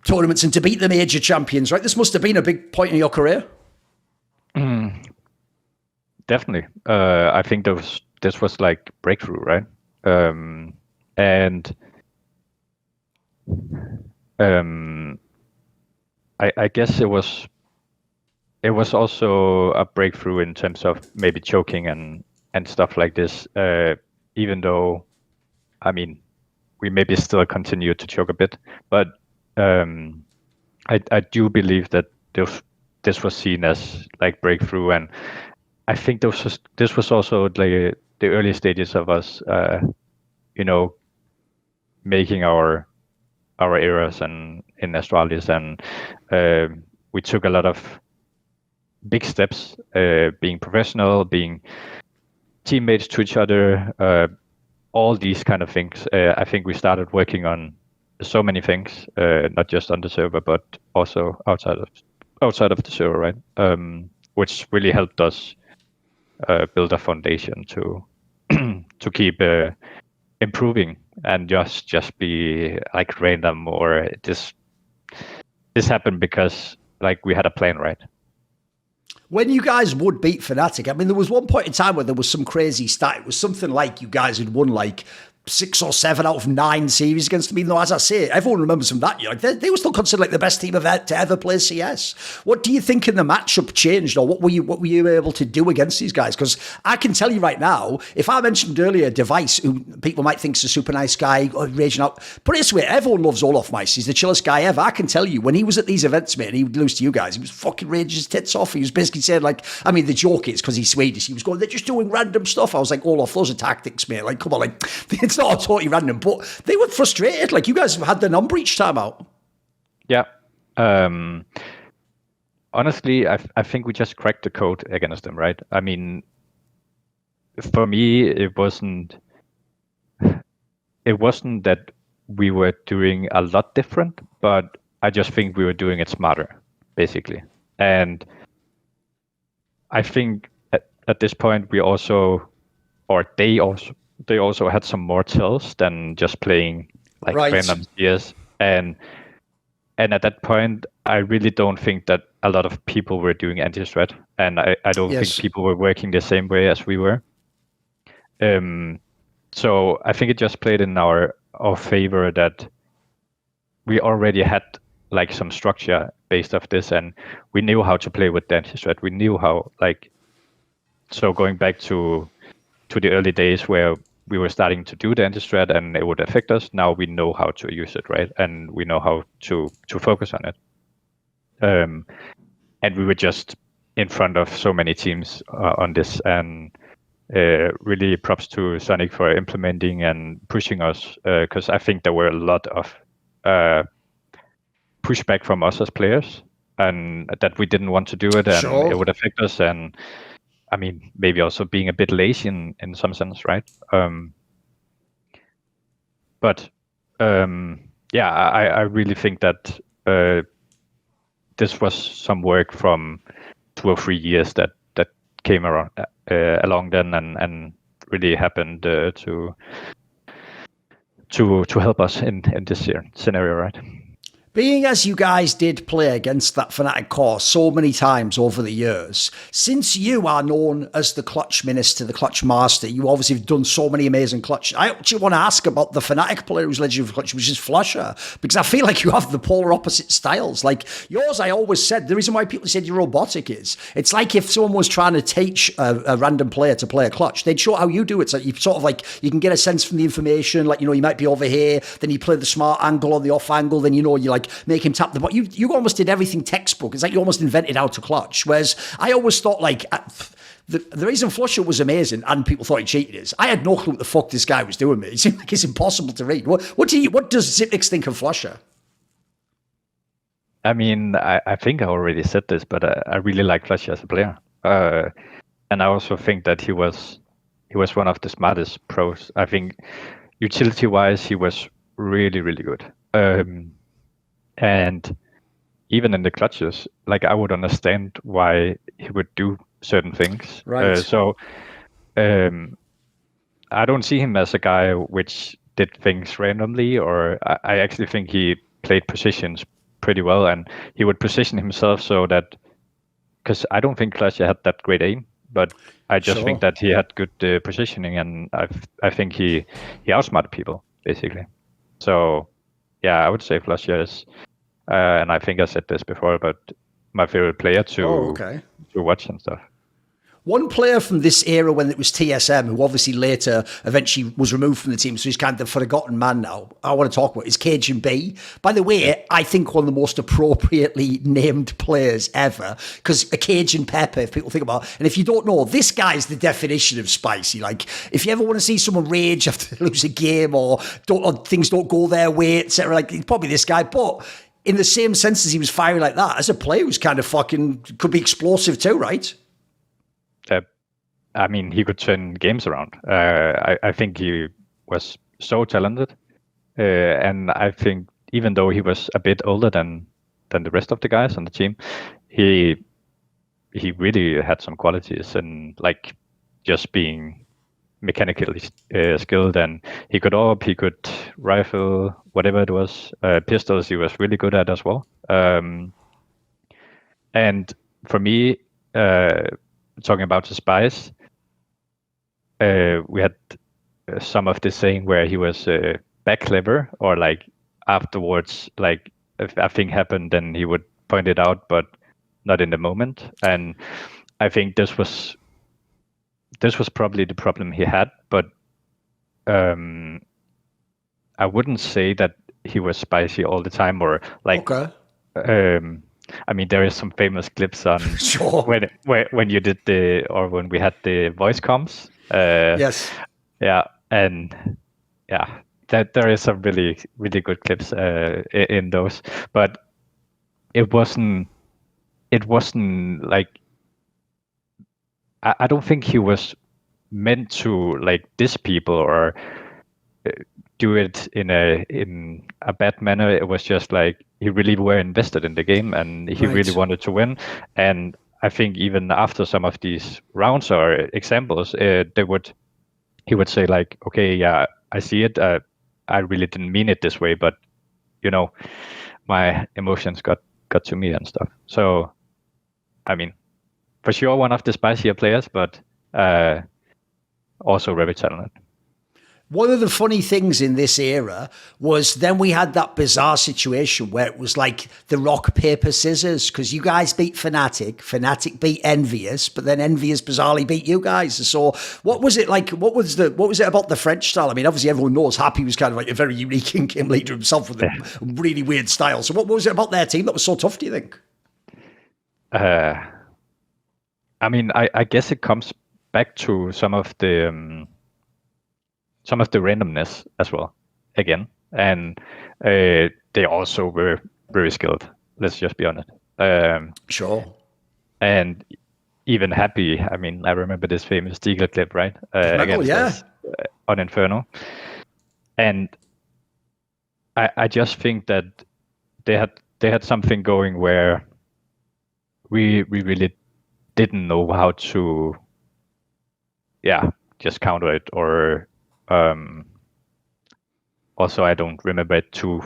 tournaments and to beat the major champions, right? This must have been a big point in your career. Definitely. I think this was like breakthrough, right? And I guess it was also a breakthrough in terms of maybe choking and stuff like this, even though, I mean, we maybe still continue to choke a bit, but I do believe that this was seen as like breakthrough, and I think this was also like the early stages of us, making our eras and in Astralis, and we took a lot of big steps, being professional, being teammates to each other, all these kind of things. I think we started working on so many things, not just on the server, but also outside of the server, right? Which really helped us build a foundation to to keep improving and just be like random, or this happened because like we had a plan, right? When you guys would beat FNATIC, I mean, there was one point in time where there was some crazy stat. It was something like you guys had won like 6 or 7 out of 9 series against them, even though, as I say, everyone remembers from that year. Like they were still considered like the best team to ever play CS. What do you think in the matchup changed, or what were you able to do against these guys? Because I can tell you right now, if I mentioned earlier Device, who people might think is a super nice guy, raging out, put it this way, everyone loves olofmice. He's the chillest guy ever. I can tell you, when he was at these events, mate, and he would lose to you guys, he was fucking raging his tits off. He was basically saying, like, I mean, the joke is because he's Swedish, he was going, they're just doing random stuff. I was like, Olof, those are tactics, mate. Like, come on, like, it's not totally random, but they were frustrated. Like, you guys had the number each time out. Yeah. Honestly, I think we just cracked the code against them, right? I mean, for me, it wasn't that we were doing a lot different, but I just think we were doing it smarter, basically. And I think at this point we also, or they also had some more tells than just playing like random CS. And at that point, I really don't think that a lot of people were doing anti-strat, and I don't think people were working the same way as we were. So I think it just played in our favor that we already had like some structure based off this, and we knew how to play with the anti-strat. We knew how, like, so going back to the early days where we were starting to do the anti-strat and it would affect us, now we know how to use it, right? And we know how to focus on it. And we were just in front of so many teams on this, and really props to Sonic for implementing and pushing us, because I think there were a lot of pushback from us as players, and that we didn't want to do it, and Sure. it would affect us, and I mean, maybe also being a bit lazy in some sense, right? But yeah, I really think that this was some work from 2 or 3 years that came around along then, and really happened to help us in this scenario, right? Being as you guys did play against that FNATIC core so many times over the years, since you are known as the clutch minister, the clutch master, you obviously have done so many amazing clutch. I actually want to ask about the FNATIC player who's led you for clutch, which is flusha, because I feel like you have the polar opposite styles. Like yours, I always said, the reason why people said you're robotic is, it's like if someone was trying to teach a random player to play a clutch, they'd show how you do it. So you sort of like, you can get a sense from the information, like, you know, you might be over here, then you play the smart angle or the off angle, then, you know, you like make him tap the ball. You almost did everything textbook. It's like you almost invented how to clutch. Whereas I always thought like the reason flusha was amazing and people thought he cheated is I had no clue what the fuck this guy was doing. It seemed like it's impossible to read. What does Xyp9x think of flusha? I mean, I think I already said this, but I really like flusha as a player, and I also think that he was one of the smartest pros. I think utility-wise, he was really, really good. And even in the clutches, like I would understand why he would do certain things. Right. So I don't see him as a guy which did things randomly, or I actually think he played positions pretty well, and he would position himself so that, because I don't think flusha had that great aim, but I just think that he had good positioning, and I think he outsmarted people basically. So yeah, I would say flusha is, and I think I said this before, but my favorite player to watch and stuff. One player from this era when it was TSM, who obviously later eventually was removed from the team, so he's kind of the forgotten man now, I want to talk about is cajunb. By the way, I think one of the most appropriately named players ever, because a Cajun pepper, if people think about it. And if you don't know, this guy is the definition of spicy. Like, if you ever want to see someone rage after they lose a game or things don't go their way, etc., like, it's probably this guy. But in the same sense as he was firing like that, as a player, he was kind of fucking, could be explosive too, right? I mean, he could turn games around. I think he was so talented, and I think even though he was a bit older than the rest of the guys on the team, he really had some qualities, and like just being mechanically skilled, and he could AWP, he could rifle, whatever it was. Pistols he was really good at as well. And for me, talking about the spies, we had some of the saying where he was back clever, or like afterwards, like if a thing happened, then he would point it out, but not in the moment. And I think this was probably the problem he had, but I wouldn't say that he was spicy all the time, or like. Okay. I mean, there is some famous clips on when you did when we had the voice comms. Yes. Yeah, and yeah, that there is some really, really good clips in those, but it wasn't like, I don't think he was meant to like diss people or do it in a bad manner. It was just like he really were invested in the game, and he really wanted to win. And I think even after some of these rounds or examples, he would say like, okay, yeah, I see it. I really didn't mean it this way, but you know, my emotions got to me and stuff. So, I mean, for sure, one of the spicier players, but also very talented. One of the funny things in this era was then we had that bizarre situation where it was like the rock, paper, scissors, because you guys beat FNATIC beat EnVyUs, but then EnVyUs bizarrely beat you guys. So what was it like? What was it about the French style? I mean, obviously everyone knows Happy was kind of like a very unique in-game leader himself with a really weird style. So what was it about their team that was so tough, do you think? I mean, I guess it comes back to some of the randomness as well, again. And the they also were very skilled. Let's just be honest. Sure. And even happy. I mean, I remember this famous Deagle clip, right? Against us on Inferno. And I just think that they had something going where we really didn't know how to, just counter it. Or also, I don't remember it too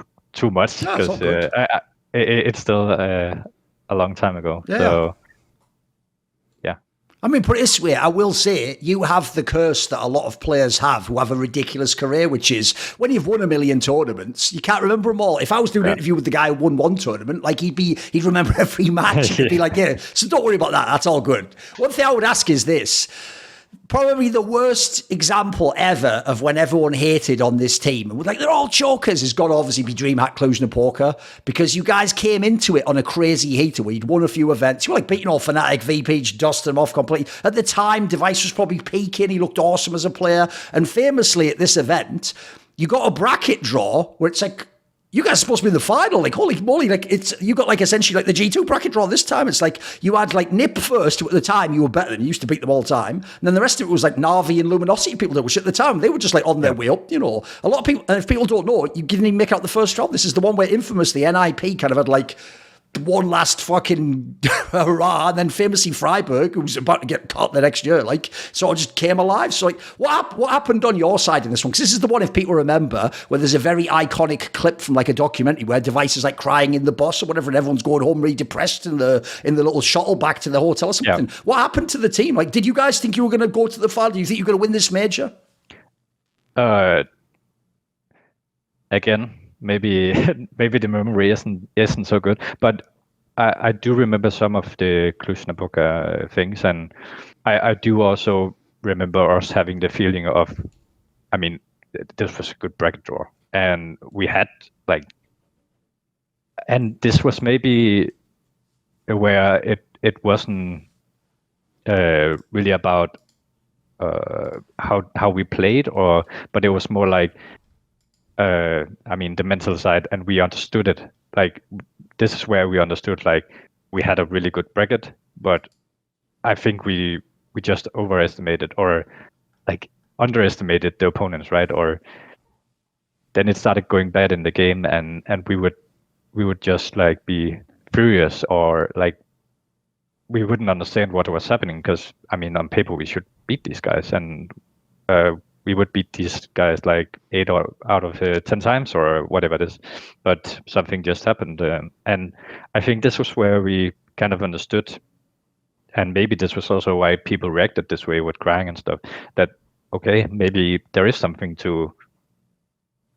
much because it's still a long time ago. Yeah. So. I mean, put it this way, I will say you have the curse that a lot of players have who have a ridiculous career, which is when you've won a million tournaments, you can't remember them all. If I was doing an interview with the guy who won one tournament, like he'd remember every match. He'd be like, yeah, so don't worry about that. That's all good. One thing I would ask is this. Probably the worst example ever of when everyone hated on this team, like they're all chokers, has got to obviously be Dreamhack Cluj-Napoca, because you guys came into it on a crazy heater where you'd won a few events. You were like beating all FNATIC, VeryGames, dusting them off completely. At the time, Device was probably peaking. He looked awesome as a player. And famously at this event, you got a bracket draw where it's like, you guys are supposed to be in the final. Like, holy moly, like you got like essentially like the G2 bracket draw this time. It's like you had like Nip first, who at the time you were better than, you used to beat them all the time. And then the rest of it was like Na'Vi and Luminosity people that were shit at the time. They were just like on their way up, you know. A lot of people, and if people don't know, you didn't even make out the first round. This is the one where infamous, the NIP kind of had like one last fucking hurrah, and then famously Freiburg, who was about to get cut the next year, like sort of just came alive. So like, what happened on your side in this one? Because this is the one, if people remember, where there's a very iconic clip from like a documentary where Device is like crying in the bus or whatever, and everyone's going home really depressed in the little shuttle back to the hotel or something. Yeah. What happened to the team? Like, did you guys think you were going to go to the final? Do you think you're going to win this major? Again. Maybe the memory isn't so good, but I do remember some of the Cluj-Napoca things, and I do also remember us having the feeling of, I mean, this was a good bracket draw, and we had like, and this was maybe where it wasn't really about how we played, but it was more like. I mean, the mental side, and we understood it. Like, this is where we understood, like, we had a really good bracket, but I think we just overestimated or, like, underestimated the opponents, right? Or then it started going bad in the game, and we would just, like, be furious, or, like, we wouldn't understand what was happening, because, I mean, on paper, we should beat these guys, and we would beat these guys like 8 out of 10 times or whatever it is, but something just happened, and I think this was where we kind of understood, and maybe this was also why people reacted this way with crying and stuff, that okay, maybe there is something to,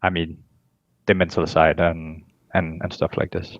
I mean, the mental side and stuff like this.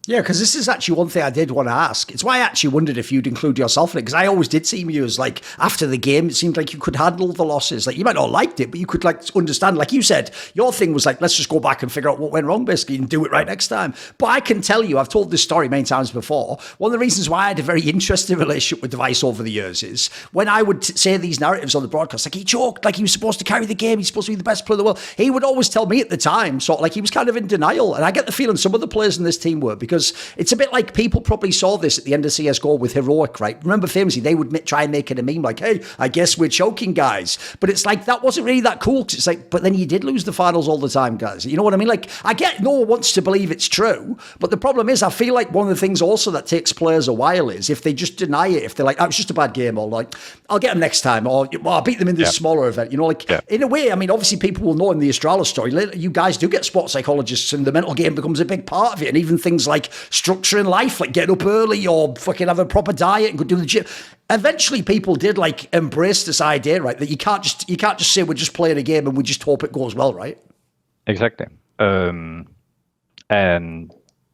Yeah, because this is actually one thing I did want to ask. It's why I actually wondered if you'd include yourself in it, because I always did see you as, like, after the game, it seemed like you could handle the losses. Like, you might not have liked it, but you could, like, understand. Like you said, your thing was, like, let's just go back and figure out what went wrong, basically, and do it right next time. But I can tell you, I've told this story many times before, one of the reasons why I had a very interesting relationship with Device over the years is when I would say these narratives on the broadcast, like, he choked, like he was supposed to carry the game, he's supposed to be the best player in the world. He would always tell me at the time, sort of like he was kind of in denial. And I get the feeling some of the players in this team were, because it's a bit like people probably saw this at the end of CSGO with Heroic, right? Remember famously, they would try and make it a meme like, hey, I guess we're choking, guys. But it's like, that wasn't really that cool, because it's like, but then you did lose the finals all the time, guys. You know what I mean? Like, I get no one wants to believe it's true, but the problem is, I feel like one of the things also that takes players a while is if they just deny it, if they're like, oh, it's just a bad game, or like, I'll get them next time, or well, I'll beat them in this smaller event. You know, like, in a way, I mean, obviously people will know in the Astralis story, you guys do get sports psychologists, and the mental game becomes a big part of it, and even things like structure in life, like getting up early or fucking have a proper diet and go do the gym. Eventually people did like embrace this idea, right, that you can't just say we're just playing a game and we just hope it goes well, right? Exactly. And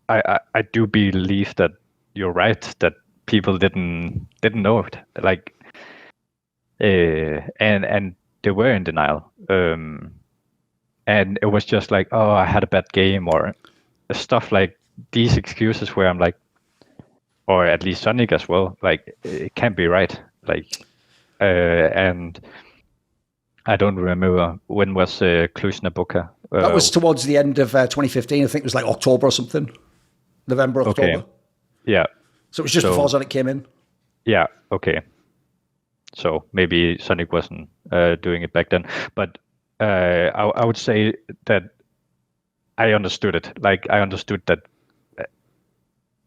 I do believe that you're right, that people didn't know it, like, and they were in denial, and it was just like, oh, I had a bad game, or stuff like these excuses where I'm like, or at least Sonic as well, like, it can't be right, like, and I don't remember when was Cluj-Napoca. That was towards the end of 2015. I think it was like October or something. November, October. Okay. Yeah. So it was just before Sonic came in. Yeah. Okay. So maybe Sonic wasn't doing it back then, but I would say that I understood it. Like I understood that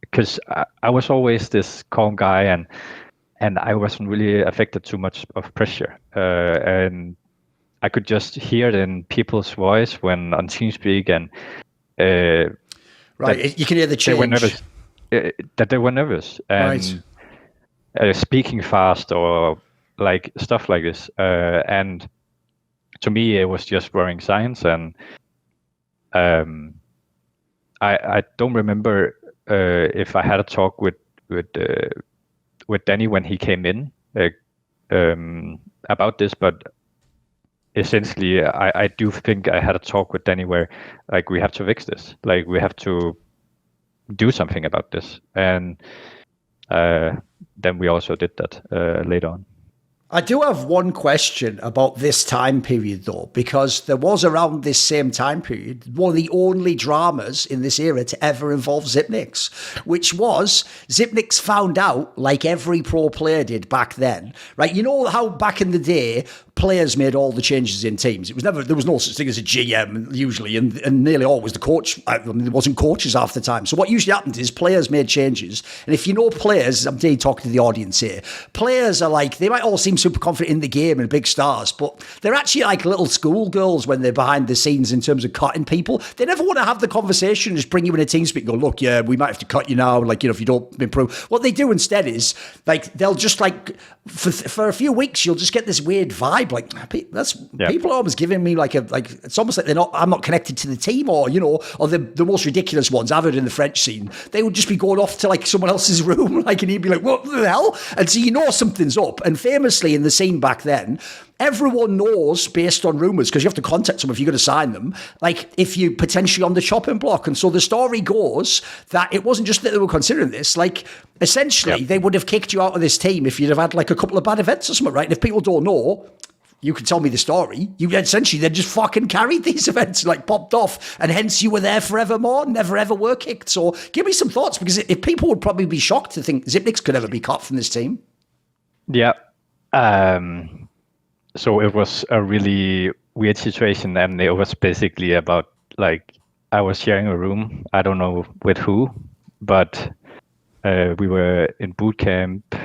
because I was always this calm guy, and I wasn't really affected too much of pressure, and I could just hear it in people's voice when on TeamSpeak, and right, you can hear the change. They were nervous. That they were nervous and speaking fast or like stuff like this, and to me it was just growing signs, and I don't remember if I had a talk with Danny when he came in about this, but essentially I do think I had a talk with Danny where like we have to fix this, like we have to do something about this, and then we also did that later on. I do have one question about this time period, though, because there was around this same time period one of the only dramas in this era to ever involve Xyp9x, which was Xyp9x found out, like every pro player did back then, right? You know how back in the day, players made all the changes in teams. It was never, there was no such thing as a GM usually, and nearly always the coach. I mean, there wasn't coaches half the time. So what usually happened is players made changes, and if you know players, I'm talking to the audience here. Players are like, they might all seem super confident in the game and big stars, but they're actually like little schoolgirls when they're behind the scenes in terms of cutting people. They never want to have the conversation, just bring you in a team speak and go, look, yeah, we might have to cut you now, like, you know, if you don't improve. What they do instead is, like, they'll just like, for a few weeks, you'll just get this weird vibe, like, people are always giving me like it's almost like I'm not connected to the team, or, you know, or the most ridiculous ones I've heard in the French scene, they would just be going off to like someone else's room, like, and he'd be like, what the hell? And so you know something's up. And famously in the scene back then, everyone knows based on rumours, because you have to contact them if you're going to sign them, like if you potentially on the chopping block. And so the story goes that it wasn't just that they were considering this, like essentially they would have kicked you out of this team if you'd have had like a couple of bad events or something, right? And if people don't know, you can tell me the story. You essentially then just fucking carried these events, like popped off, and hence you were there forevermore, never ever were kicked. So give me some thoughts, because if people would probably be shocked to think Xyp9x could ever be cut from this team. Yeah. So it was a really weird situation, and it was basically about like I was sharing a room. I don't know with who, but we were in boot camp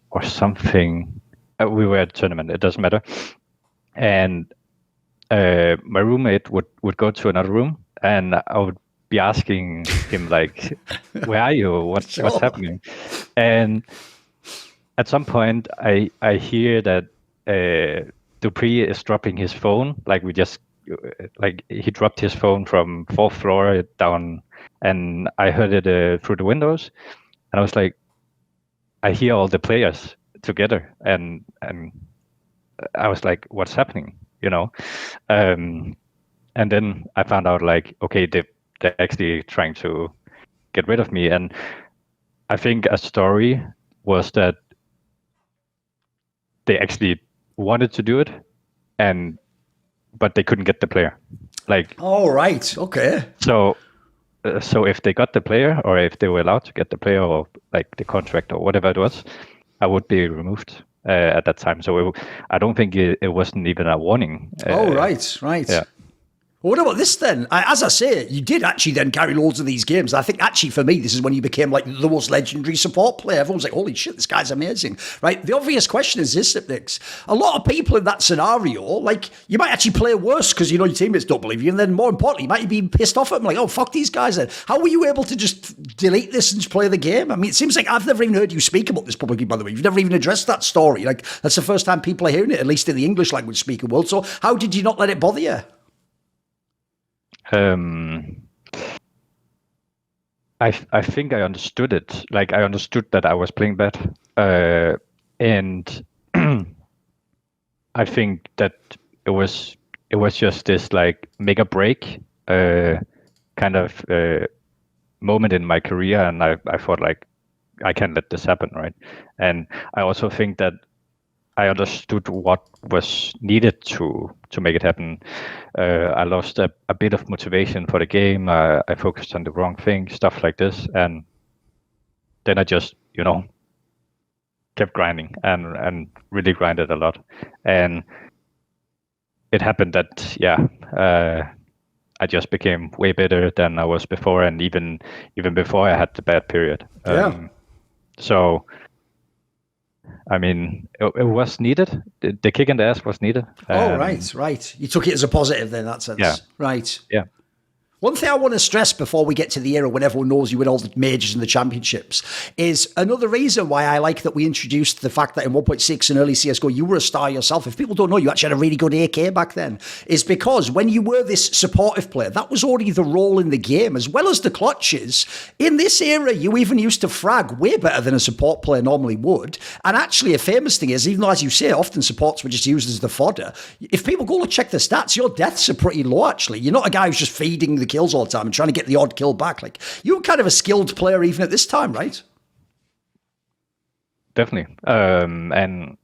or something. We were at a tournament. It doesn't matter. And my roommate would go to another room, and I would be asking him like, "Where are you? What's happening?" And at some point, I hear that dupreeh is dropping his phone. Like he dropped his phone from 4th floor down, and I heard it through the windows, and I was like, I hear all the players together, and I was like, what's happening, you know? And then I found out like, okay, they're actually trying to get rid of me. And I think a story was that they actually wanted to do it, but they couldn't get the player. Like, oh right, okay. So if they got the player, or if they were allowed to get the player, or like the contract or whatever it was, I would be removed at that time. So I don't think it wasn't even a warning. Right. Yeah. Well, what about this then? As I say, you did actually then carry loads of these games. I think actually for me, this is when you became like the most legendary support player. Everyone's like, holy shit, this guy's amazing, right? The obvious question is this, Xyp9x. A lot of people in that scenario, like you might actually play worse because you know your teammates don't believe you. And then more importantly, you might be pissed off at them like, oh, fuck these guys then. How were you able to just delete this and just play the game? I mean, it seems like I've never even heard you speak about this publicly, by the way. You've never even addressed that story. Like that's the first time people are hearing it, at least in the English language speaking world. So how did you not let it bother you? I think I understood it. Like I understood that I was playing bad, and I think that it was just this like make or break kind of moment in my career, and I thought like I can't let this happen, right? And I also think that I understood what was needed to make it happen. I lost a bit of motivation for the game. I focused on the wrong thing, stuff like this, and then I just, kept grinding and really grinded a lot. And it happened that, I just became way better than I was before, and even before I had the bad period. So, I mean, it was needed. The kick in the ass was needed. Right. You took it as a positive then, in that sense. Yeah. Right. Yeah. One thing I want to stress before we get to the era when everyone knows you win all the majors and the championships is another reason why I like that we introduced the fact that in 1.6 and early CSGO, you were a star yourself. If people don't know, you actually had a really good AK back then, is because when you were this supportive player, that was already the role in the game, as well as the clutches. In this era, you even used to frag way better than a support player normally would. And actually, a famous thing is, even though, as you say, often supports were just used as the fodder, if people go to check the stats, your deaths are pretty low, actually. You're not a guy who's just feeding the kills all the time and trying to get the odd kill back. Like, you were kind of a skilled player even at this time, right? Definitely. And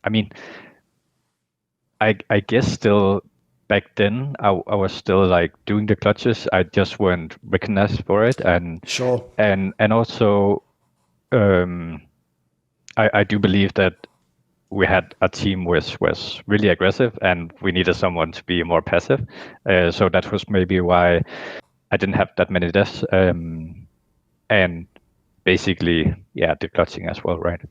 I mean, I guess still back then I was still like doing the clutches. I just weren't recognized for it. And sure. And also I do believe that we had a team which was really aggressive, and we needed someone to be more passive. So that was maybe why I didn't have that many deaths. And basically, the clutching as well, right?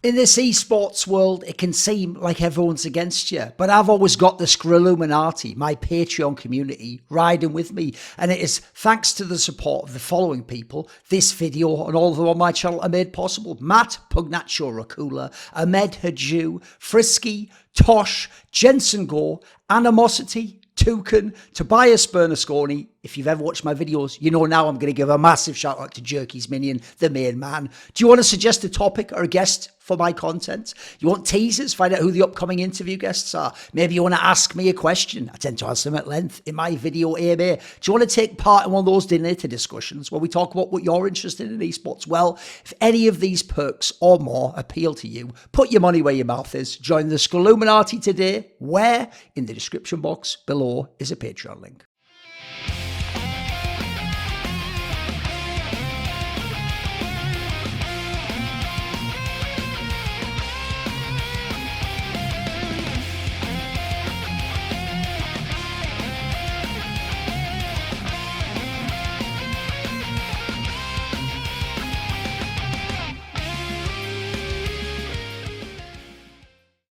In this esports world, it can seem like everyone's against you, but I've always got the Illuminati, my Patreon community, riding with me. And it is thanks to the support of the following people, this video and all of them on my channel are made possible. Matt, Pugnacho Rakula, Ahmed Haju, Frisky, Tosh, Jensen Gore, Animosity, Toucan, Tobias Bernasconi. If you've ever watched my videos, you know now I'm going to give a massive shout out to Jerky's Minion, the main man. Do you want to suggest a topic or a guest for my content? You want teasers? Find out who the upcoming interview guests are. Maybe you want to ask me a question. I tend to answer them at length in my video AMA. Do you want to take part in one of those dinner discussions where we talk about what you're interested in esports? Well, if any of these perks or more appeal to you, put your money where your mouth is. Join the Illuminati today, where in the description box below is a Patreon link.